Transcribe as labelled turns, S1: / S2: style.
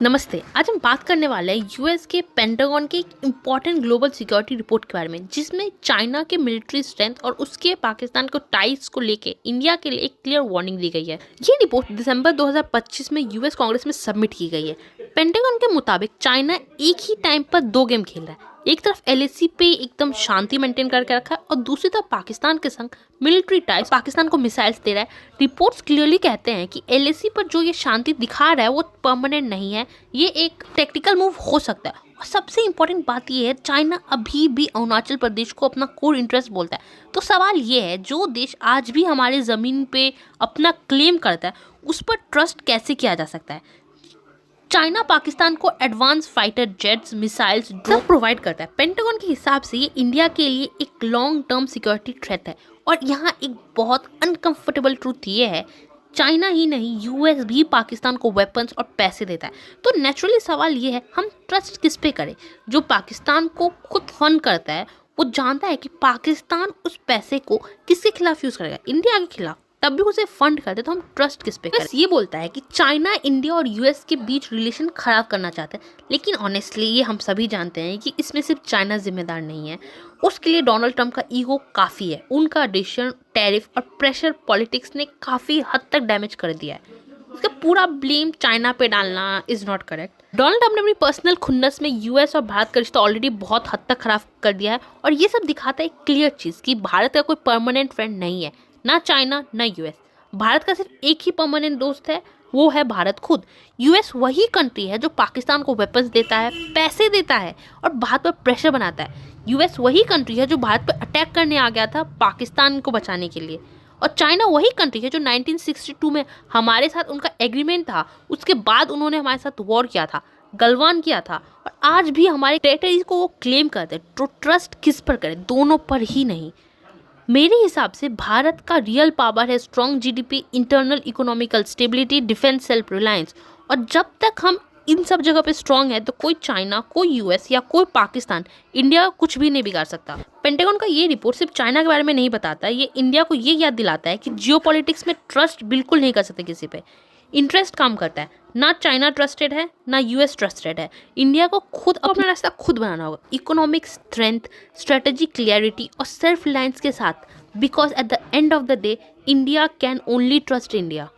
S1: नमस्ते। आज हम बात करने वाले हैं यूएस के पेंटागन के एक इम्पॉर्टेंट ग्लोबल सिक्योरिटी रिपोर्ट के बारे में, जिसमें चाइना के मिलिट्री स्ट्रेंथ और उसके पाकिस्तान को टाइज को लेके इंडिया के लिए एक क्लियर वार्निंग दी गई है। ये रिपोर्ट दिसंबर 2025 में यूएस कांग्रेस में सबमिट की गई है। पेंटागन के मुताबिक चाइना एक ही टाइम पर दो गेम खेल रहा है। एक तरफ एलएसी पे एकदम शांति मेंटेन करके रखा है और दूसरी तरफ पाकिस्तान के संग मिलिट्री टाइज पाकिस्तान को मिसाइल्स दे रहा है। रिपोर्ट्स क्लियरली कहते हैं कि एलएसी पर जो ये शांति दिखा रहा है वो परमानेंट नहीं है, ये एक टैक्टिकल मूव हो सकता है। और सबसे इम्पोर्टेंट बात ये है, चाइना अभी भी अरुणाचल प्रदेश को अपना कोर इंटरेस्ट बोलता है। तो सवाल ये है, जो देश आज भी हमारे ज़मीन पे अपना क्लेम करता है उस पर ट्रस्ट कैसे किया जा सकता है? चाइना पाकिस्तान को advance fighter jets, missiles, drone provide करता है। पेंटागन के हिसाब से ये इंडिया के लिए एक लॉन्ग टर्म सिक्योरिटी थ्रेट है। और यहाँ एक बहुत अनकंफर्टेबल ट्रूथ ये है, चाइना ही नहीं यूएस भी पाकिस्तान को वेपन्स और पैसे देता है। तो नेचुरली सवाल ये है, हम ट्रस्ट किस पे करें? जो पाकिस्तान को खुद फंड करता है वो जानता है कि पाकिस्तान उस पैसे को किसके खिलाफ यूज़ करेगा, इंडिया के खिलाफ, तब भी उसे फंड करते, तो हम ट्रस्ट किस पे करें? ये बोलता है कि चाइना इंडिया और यूएस के बीच रिलेशन खराब करना चाहता है, लेकिन ऑनेस्टली ये हम सभी जानते हैं कि इसमें सिर्फ चाइना जिम्मेदार नहीं है। उसके लिए डोनाल्ड ट्रंप का ईगो काफ़ी है। उनका डिसीजन, टैरिफ और प्रेशर पॉलिटिक्स ने काफ़ी हद तक डैमेज कर दिया है। उसका पूरा ब्लेम चाइना पे डालना is not correct. Donald Trump ने अपनी पर्सनल खुन्नस में यूएस और भारत का रिश्ता ऑलरेडी बहुत हद तक खराब कर दिया है। और ये सब दिखाता है एक क्लियर चीज़ कि भारत का कोई परमानेंट फ्रेंड नहीं है, ना चाइना ना यूएस। भारत का सिर्फ एक ही परमानेंट दोस्त है, वो है भारत खुद। यूएस वही कंट्री है जो पाकिस्तान को वेपन्स देता है, पैसे देता है और भारत पर प्रेशर बनाता है। यूएस वही कंट्री है जो भारत पर अटैक करने आ गया था पाकिस्तान को बचाने के लिए। और चाइना वही कंट्री है जो 1962 में हमारे साथ उनका एग्रीमेंट था, उसके बाद उन्होंने हमारे साथ वॉर किया था, गलवान किया था, और आज भी हमारे टेरिटरीज को वो क्लेम करते हैं। तो ट्रस्ट किस पर करें? दोनों पर ही नहीं। मेरे हिसाब से भारत का रियल पावर है strong GDP, internal economical stability, defence, self reliance. और जब तक हम इन सब जगह पे स्ट्रॉन्ग है तो कोई चाइना, कोई यूएस या कोई पाकिस्तान इंडिया कुछ भी नहीं बिगाड़ सकता। पेंटागन का ये रिपोर्ट सिर्फ चाइना के बारे में नहीं बताता, ये इंडिया को ये याद दिलाता है कि जियोपॉलिटिक्स में ट्रस्ट बिल्कुल नहीं कर सकते किसी पे। इंटरेस्ट काम करता है, ना चाइना ट्रस्टेड है ना यूएस ट्रस्टेड है। इंडिया को खुद अपना रास्ता खुद बनाना होगा, इकोनॉमिक स्ट्रेंथ, स्ट्रेटेजी क्लियरिटी और सेल्फ रिलायंस के साथ। Because at the end of the day India can only trust India.